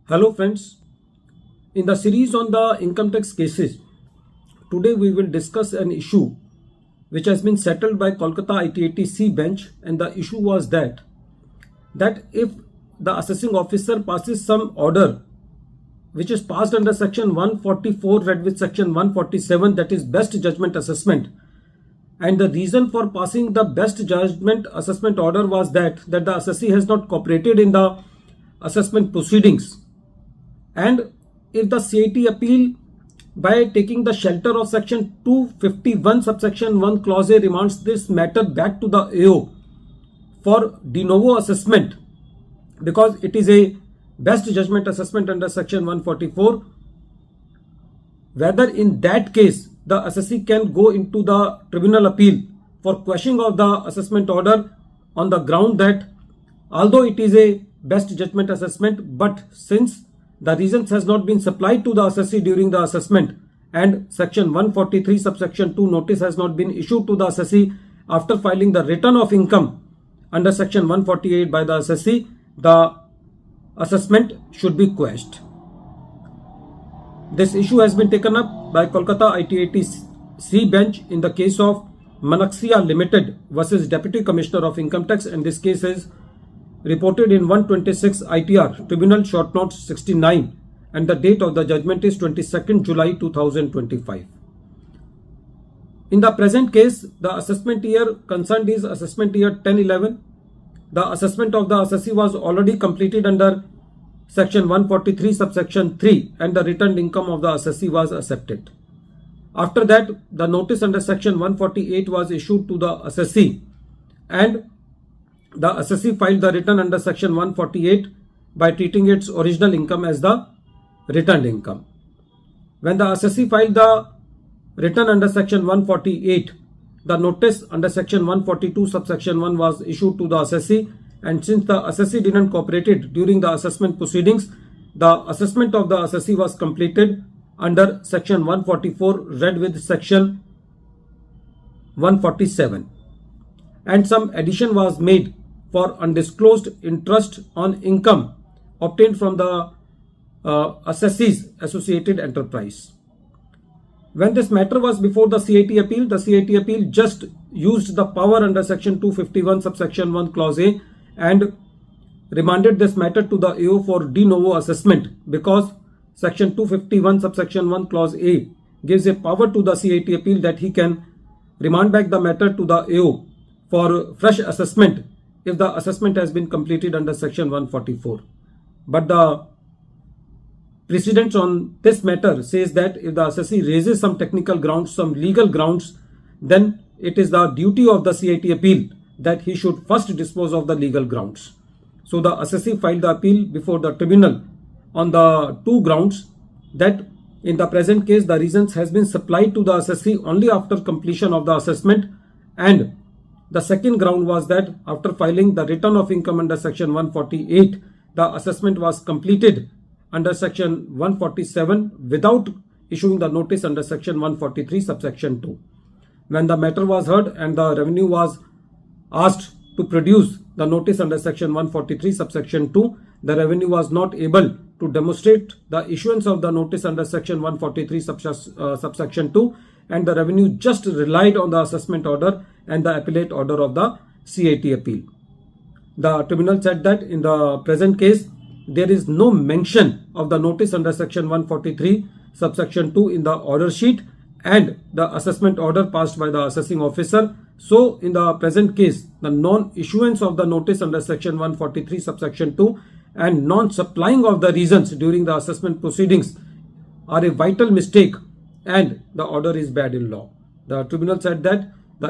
Hello friends, in the series on the income tax cases, today we will discuss an issue which has been settled by Kolkata ITAT bench, and the issue was that if the assessing officer passes some order which is passed under section 144 read with section 147, that is best judgment assessment, and the reason for passing the best judgment assessment order was that the assessee has not cooperated in the assessment proceedings. And if the CIT appeal by taking the shelter of section 251 subsection 1 clause A remands this matter back to the AO for de novo assessment, because it is a best judgment assessment under section 144, whether in that case the assessee can go into the tribunal appeal for questioning of the assessment order on the ground that although it is a best judgment assessment, but since the reasons has not been supplied to the assessee during the assessment and section 143 subsection 2 notice has not been issued to the assessee after filing the return of income under section 148 by the assessee, the assessment should be quashed. This issue has been taken up by Kolkata ITAT bench in the case of Manaxia Limited versus Deputy Commissioner of Income Tax, and this case is reported in 126 ITR Tribunal Short Note 69, and the date of the judgment is 22nd July 2025. In the present case, the assessment year concerned is assessment year 10-11. The assessment of the assessee was already completed under section 143 subsection 3, and the returned income of the assessee was accepted. After that, the notice under section 148 was issued to the assessee, and the assessee filed the return under section 148 by treating its original income as the returned income. When the assessee filed the return under section 148, the notice under section 142 subsection 1 was issued to the assessee, and since the assessee didn't cooperate during the assessment proceedings, the assessment of the assessee was completed under section 144 read with section 147, and some addition was made for undisclosed interest on income obtained from the assessee's associated enterprise. When this matter was before the CIT appeal just used the power under section 251 subsection 1 clause A and remanded this matter to the AO for de novo assessment, because section 251 subsection 1 clause A gives a power to the CIT appeal that he can remand back the matter to the AO for fresh assessment if the assessment has been completed under section 144. But the precedent on this matter says that if the assessee raises some technical grounds, some legal grounds, then it is the duty of the CIT appeal that he should first dispose of the legal grounds. So the assessee filed the appeal before the tribunal on the two grounds that in the present case the reasons has been supplied to the assessee only after completion of the assessment, and the second ground was that after filing the return of income under section 148, the assessment was completed under section 147 without issuing the notice under section 143 subsection 2. When the matter was heard and the revenue was asked to produce the notice under section 143 subsection 2, the revenue was not able to demonstrate the issuance of the notice under section 143 subsection 2, and the revenue just relied on the assessment order and the appellate order of the CIT appeal. The tribunal said that in the present case there is no mention of the notice under section 143 subsection 2 in the order sheet and the assessment order passed by the assessing officer. So in the present case, the non-issuance of the notice under section 143 subsection 2 and non-supplying of the reasons during the assessment proceedings are a vital mistake, and the order is bad in law. The tribunal said that the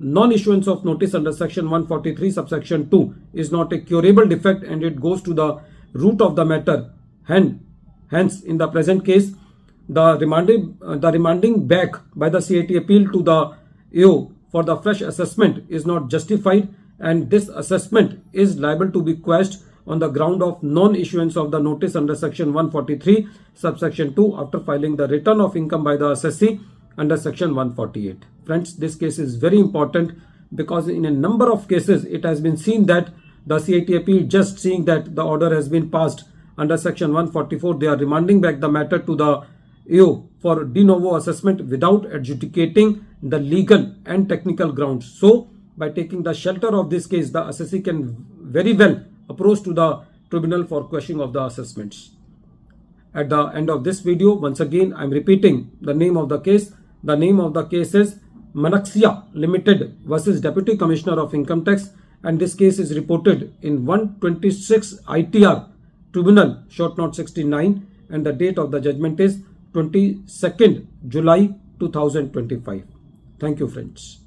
non-issuance of notice under section 143 subsection 2 is not a curable defect, and it goes to the root of the matter. Hence, in the present case, the remanding back by the CIT appeal to the AO for the fresh assessment is not justified, and this assessment is liable to be quashed on the ground of non-issuance of the notice under section 143 subsection 2 after filing the return of income by the assessee under section 148. Friends, this case is very important because in a number of cases it has been seen that the CIT appeal just seeing that the order has been passed under section 144, they are remanding back the matter to the AO for de novo assessment without adjudicating the legal and technical grounds. So, by taking the shelter of this case, the assessee can very well approach to the tribunal for questioning of the assessments. At the end of this video, once again, I am repeating the name of the case. The name of the case is Manaxia Limited versus Deputy Commissioner of Income Tax, and this case is reported in 126 ITR Tribunal, short note 69, and the date of the judgment is 22nd July 2025. Thank you, friends.